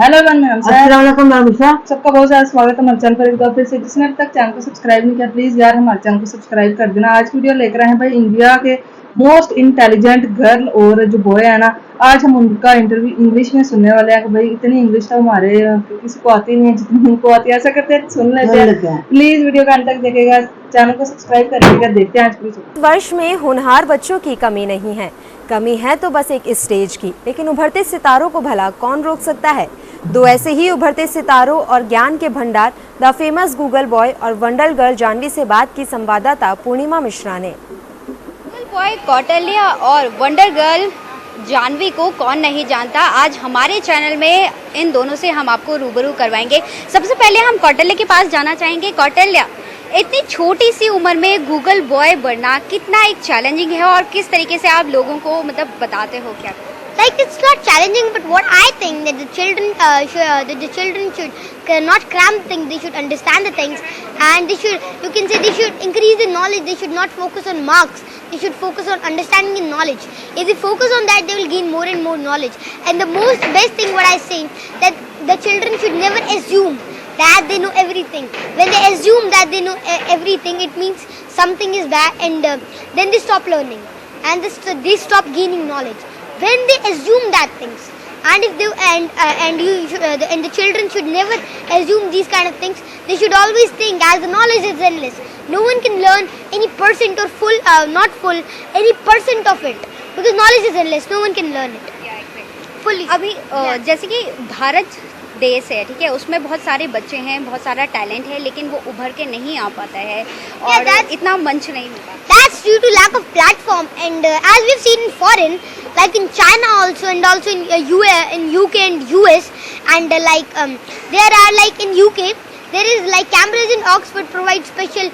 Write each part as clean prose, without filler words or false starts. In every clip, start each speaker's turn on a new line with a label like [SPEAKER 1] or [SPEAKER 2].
[SPEAKER 1] Hello everyone, मैं
[SPEAKER 2] अस्सलाम वालेकुम रामिशा।
[SPEAKER 1] सबका बहुत सारा स्वागत है हमारे चैनल पर एक बार फिर से। जिसने अब तक चैनल को सब्सक्राइब नहीं किया प्लीज यार हमारे चैनल को सब्सक्राइब कर देना। आज की वीडियो लेकर आए हैं भाई इंडिया के मोस्ट इंटेलिजेंट गर्ल और जो बॉय है ना, आज हम उनका इंटरव्यू इंग्लिश में सुनने वाले हैं। कि भाई इतनी इंग्लिश तो हमारे किसी को आती नहीं है जितनी उनको आती है। ऐसा करते हैं सुन लेते हैं। प्लीज वीडियो का अंत तक देखिएगा, चैनल को सब्सक्राइब करिएगा। देखते हैं आज की
[SPEAKER 3] वर्ष में होनहार बच्चों की कमी नहीं है। कमी है तो बस एक स्टेज की, लेकिन उभरते सितारों को भला कौन रोक सकता है। दो ऐसे ही उभरते सितारों और ज्ञान के भंडार द फेमस गूगल बॉय और वंडर गर्ल जानवी से बात की संवाददाता पूर्णिमा मिश्रा ने।
[SPEAKER 4] गूगल बॉय कौटिल्य और वंडर गर्ल जानवी को कौन नहीं जानता। आज हमारे चैनल में इन दोनों से हम आपको रूबरू करवाएंगे। सबसे पहले हम कौटिल्य के पास जाना चाहेंगे। कौटिल्य, इतनी छोटी सी उम्र में गूगल बॉय बनना कितना एक चैलेंजिंग है और किस तरीके से आप लोगों को मतलब बताते हो क्या?
[SPEAKER 5] Like it's not challenging, but what I think that the children should not cram things. They should understand the things, and they should increase the knowledge. They should not focus on marks. They should focus on understanding and knowledge. If they focus on that, they will gain more and more knowledge. And the best thing what I say that the children should never assume that they know everything. When they assume that they know everything, it means something is bad, and then they stop learning, and they stop gaining knowledge. When they assume that things, and if they and the children should never assume these kind of things. They should always think as the knowledge is endless. No one can learn any percent or not full, any percent of it, because knowledge is endless. No one can learn it fully.
[SPEAKER 4] अभी जैसे कि भारत देश है, ठीक है, उसमें बहुत सारे बच्चे हैं, बहुत सारा टैलेंट है, लेकिन वो उभर के नहीं आ पाता है और इतना मंच नहीं मिलता।
[SPEAKER 5] That's due to lack of platform, and as we've seen in foreign, like in China also, and also in UK and US, and there are like in UK, there is like Cambridge and Oxford provide special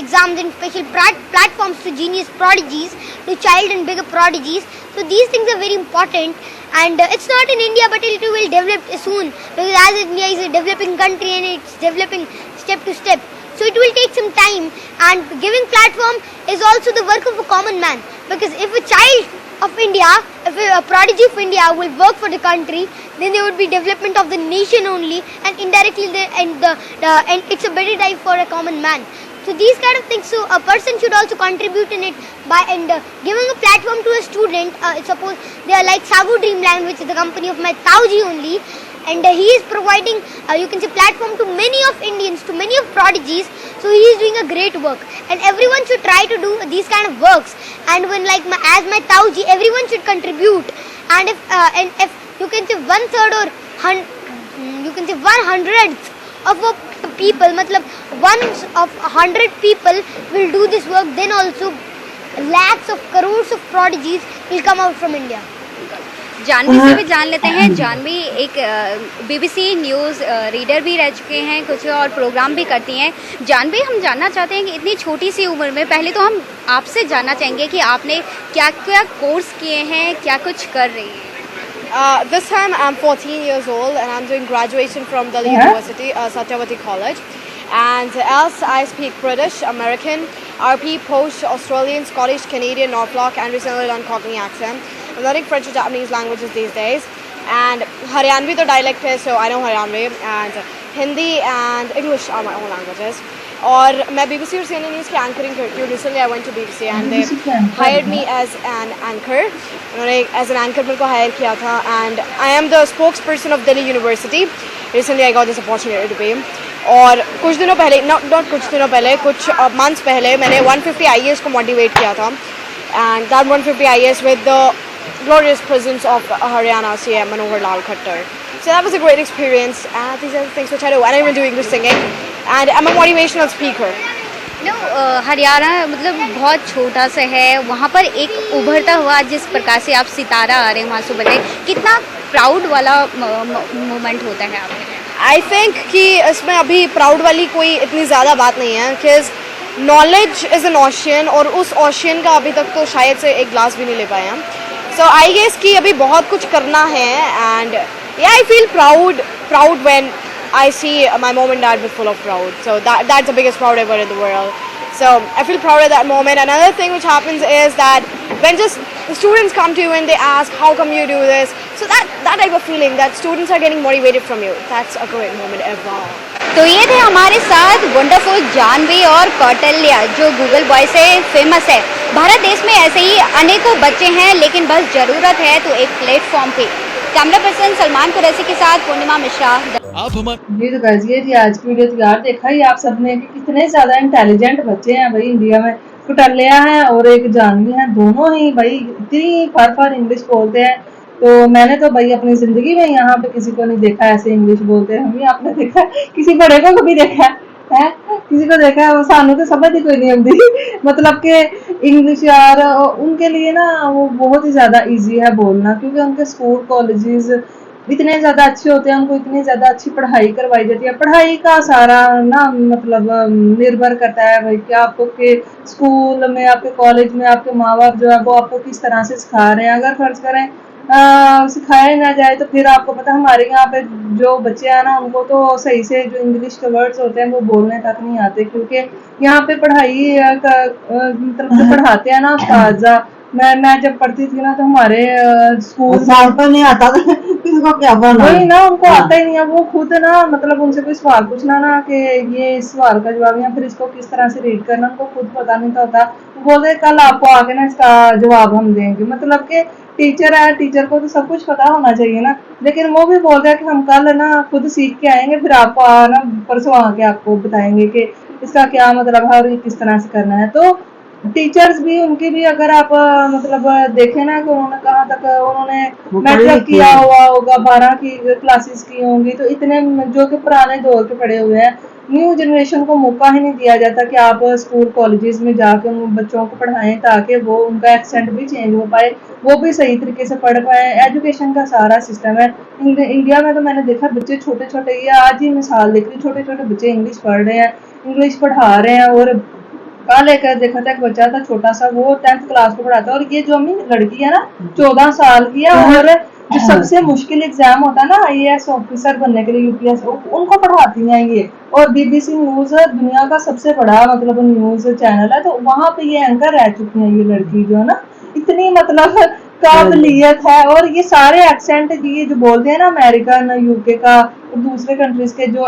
[SPEAKER 5] exams and special platforms to genius prodigies, to child and bigger prodigies. So these things are very important, and it's not in India, but it will develop soon, because as India is a developing country and it's developing step to step. So it will take some time, and giving platform is also the work of a common man, because if a child of India, if a prodigy of India will work for the country, then there would be development of the nation only, and indirectly and it's a better life for a common man. So these kind of things, so a person should also contribute in it by giving a platform to a student. Suppose they are like Sagu Dreamland, which is the company of my Tauji only, and he is providing platform to many of Indians, to many of prodigies. So he is doing a great work, and everyone should try to do these kind of works. And when as my Tauji, everyone should contribute. And if you can say 1/3 or you can say 1/100th of a people, matlab 1 of 100 people will do this work, then also lakhs of crores of prodigies will come out from India.
[SPEAKER 4] Janvi से भी जान लेते हैं। जानवी एक BBC news reader भी रह चुके हैं, कुछ और प्रोग्राम भी करती हैं। जानवी, हम जानना चाहते हैं कि इतनी छोटी सी उम्र में, पहले तो हम आपसे जानना चाहेंगे कि आपने क्या क्या कोर्स किए हैं, क्या कुछ कर रही हैं।
[SPEAKER 6] This time I'm 14 years old and I'm doing graduation from Delhi University, Satyavati College. And else I speak British, American, RP, Post, Australian, Scottish, Canadian, Norfolk, and recently learned Cockney accent. I'm learning French and Japanese languages these days. And Haryanvi the dialect है, so I know Haryanvi. And Hindi and English are my own languages. और मैं BBC और CNN News की anchoring करती हूँ। Recently I went to BBC and they hired me as an anchor. उन्होंने as an anchor मेरे को hire किया था, and I am the spokesperson of Delhi University. Recently I got this opportunity to be. और कुछ दिनों पहले, not कुछ दिनों पहले, कुछ months पहले मैंने 150 IAS को motivate किया था, and that 150 IAS with the glorious presence of Haryana CM Manohar Lal Khattar. So that was a great experience, and these are the things which I do. And I even do English singing, and I'm a motivational speaker.
[SPEAKER 4] Haryana मतलब बहुत छोटा सा है, वहाँ पर एक उभरता हुआ जिस प्रकार से आप सितारा आ रहे हैं वहाँ से उभरते, कितना प्राउड वाला मोमेंट होता है आपके लिए?
[SPEAKER 6] आई थिंक कि इसमें अभी प्राउड वाली कोई इतनी ज़्यादा बात नहीं है, because knowledge is an ocean, और उस ओशियन का अभी तक तो शायद से एक ग्लास भी नहीं ले पाए हैं. सो आई गेस कि अभी बहुत कुछ करना है, and yeah, I feel proud when I see my mom and dad with full of pride. So that's the biggest proud ever in the world. So I feel proud at that moment. Another thing which happens is that when just the students come to you and they ask, how come you do this? So that type of feeling that students are getting motivated from you, that's a great moment ever.
[SPEAKER 4] तो ये थे हमारे साथ wonderful Janvi और कौटिल्या जो Google boy से famous है। भारत देश में ऐसे ही अनेकों बच्चे हैं, लेकिन बस ज़रूरत है तो एक प्लेटफॉर्म पे। कैमरा पर्सन सलमान कुरैशी के साथ पूर्णिमा मिश्रा।
[SPEAKER 2] आप हमारे
[SPEAKER 1] जी तो गाइस ये थी आज की वीडियो। तो यार देखा ही आप सबने कि कितने ज्यादा इंटेलिजेंट बच्चे हैं भाई इंडिया में। कौटिल्या है और एक जानवी है, दोनों ही भाई इतनी फार इंग्लिश बोलते हैं। तो मैंने तो भाई अपनी जिंदगी में यहाँ पे किसी को नहीं देखा ऐसे इंग्लिश बोलते हैं। हम ही आपने देखा किसी बड़े को कभी देखा है, किसी को देखा है? वो सानू तो समझ ही कोई नहीं आती। मतलब कि इंग्लिश यार उनके लिए ना वो बहुत ही ज्यादा इजी है बोलना, क्योंकि उनके स्कूल कॉलेजेस इतने ज्यादा अच्छे होते हैं, उनको इतनी ज्यादा अच्छी पढ़ाई करवाई जाती है। पढ़ाई का सारा ना मतलब निर्भर करता है भाई कि आपको के स्कूल में, आपके कॉलेज में आपके माँ बाप जो है वो आपको किस तरह से सिखा रहे हैं। अगर फर्ज करें सिखाया ना जाए तो फिर आपको पता हमारे यहाँ पे जो बच्चे हैं ना उनको तो सही से जो इंग्लिश के वर्ड्स होते हैं वो बोलने तक नहीं आते, क्योंकि यहाँ पे पढ़ाई मतलब जो पढ़ाते हैं ना उस्ताद, मैं जब पढ़ती थी ना तो हमारे स्कूल
[SPEAKER 7] तो नहीं आता था किसको क्या बोलना
[SPEAKER 1] वही ना, उनको आता ही नहीं है। वो खुद ना मतलब उनसे कोई सवाल पूछना ना कि ये इस सवाल का जवाब या फिर इसको किस तरह से रीड करना, उनको खुद पता नहीं होता। वो बोलते कल आपको आके ना इसका जवाब हम देंगे। मतलब कि टीचर है, टीचर को तो सब कुछ पता होना चाहिए ना, लेकिन वो भी बोल रहे हैं कि हम कल ना खुद सीख के आएंगे, फिर आपको ना परसों आके आपको बताएंगे कि इसका क्या मतलब है और ये किस तरह से करना है। तो टीचर्स भी उनकी भी अगर आप मतलब देखें ना कि उन्होंने कहाँ तक उन्होंने मैट्रिक किया हुआ होगा, 12 की क्लासेस की होंगी, तो इतने जो कि पुराने दौर के पढ़े हुए हैं। न्यू जनरेशन को मौका ही नहीं दिया जाता कि आप स्कूल कॉलेजेस में जाके उन बच्चों को पढ़ाएं ताकि वो उनका एक्सेंट भी चेंज हो पाए, वो भी सही तरीके से पढ़ पाए। एजुकेशन का सारा सिस्टम है इंडिया में। तो मैंने देखा बच्चे छोटे छोटे, ये आज ही मिसाल देख रही, छोटे छोटे बच्चे इंग्लिश पढ़ रहे हैं, इंग्लिश पढ़ा रहे हैं। और कल एक देखा था एक बच्चा था छोटा सा, वो 10th क्लास को पढ़ाता है। और ये जो अम्मी लड़की है ना 14 साल की है, और जो सबसे मुश्किल एग्जाम होता है ना IAS ऑफिसर बनने के लिए UPS, उनको पढ़ाती हैं ये। और BBC न्यूज दुनिया का सबसे बड़ा मतलब न्यूज चैनल है, तो वहां पे ये एंकर रह चुकी है ये लड़की जो है ना। इतनी मतलब काबिलियत है। और ये सारे एक्सेंट ये जो बोलते हैं ना अमेरिकन UK का और दूसरे कंट्रीज के जो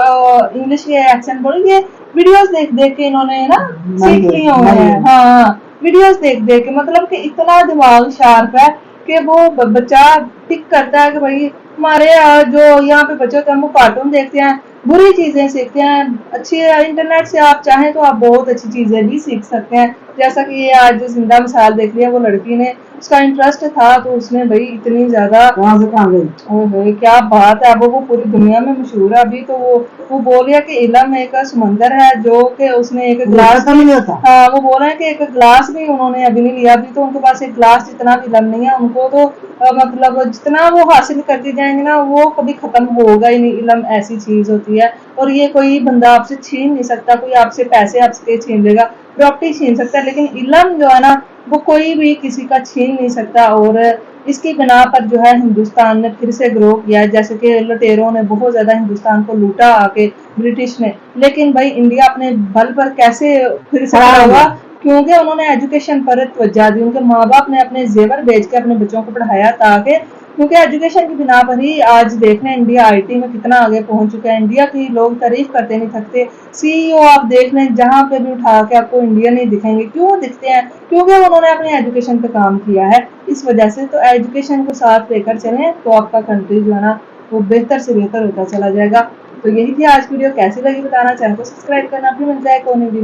[SPEAKER 1] इंग्लिश के एक्सेंट बोले, ये वीडियोस देख देख के इन्होंने ना सीख लिए हुए हैं। हाँ वीडियोस देख देख के, मतलब कि इतना दिमाग शार्प है कि वो बच्चा टिक करता है कि भाई हमारे जो यहाँ पे बच्चे होते हैं वो कार्टून देखते हैं, बुरी चीजें सीखते हैं। अच्छी इंटरनेट से आप चाहें तो आप बहुत अच्छी चीजें भी सीख सकते हैं। जैसा कि ये आज जिंदा मिसाल देख लिया, वो लड़की ने उसका इंटरेस्ट था तो उसने भाई इतनी ज्यादा
[SPEAKER 7] कहाँ से कहाँ गई।
[SPEAKER 1] ओहो क्या बात है। वो पूरी दुनिया में मशहूर है अभी। तो वो बोल रहा है कि इल्म एक समंदर है, जो कि उसने एक ग्लास
[SPEAKER 7] तो नहीं होता।
[SPEAKER 1] हाँ वो बोल रहे हैं कि एक ग्लास भी उन्होंने अभी नहीं लिया। अभी तो उनके पास एक ग्लास जितना भी इल्म नहीं है। उनको तो मतलब जितना वो हासिल करती जाएंगे ना वो कभी खत्म होगा ही नहीं। इल्म ऐसी चीज होती है और ये कोई बंदा आपसे छीन नहीं सकता। कोई आपसे पैसे आपसे छीन लेगा, प्रॉपर्टी छीन सकता है, लेकिन इल्म जो है ना वो कोई भी किसी का छीन नहीं सकता। और इसकी बिना पर जो है हिंदुस्तान ने फिर से ग्रो किया, जैसे कि लुटेरों ने बहुत ज्यादा हिंदुस्तान को लूटा आके ब्रिटिश ने, लेकिन भाई इंडिया अपने बल पर कैसे फिर से खड़ा हुआ, क्योंकि उन्होंने एजुकेशन पर तवज्जो दी। उनके माँ बाप ने अपने जेवर बेच के अपने बच्चों को पढ़ाया, ताकि क्योंकि एजुकेशन की बिना पर ही आज देखना इंडिया IT में कितना आगे पहुंच चुका है। इंडिया की लोग तारीफ करते नहीं थकते। CEO आप देख लें जहां पे भी उठा के आपको इंडिया नहीं दिखेंगे। क्यों दिखते हैं? क्योंकि उन्होंने अपने एजुकेशन पे काम किया है, इस वजह से। तो एजुकेशन को साथ लेकर चलें तो आपका कंट्री जो है ना वो बेहतर से बेहतर होता चला जाएगा। तो यही थी आज वीडियो। कैसी लगी बताना, चैनल को सब्सक्राइब करना। फिर मिलता है कौन वीडियो।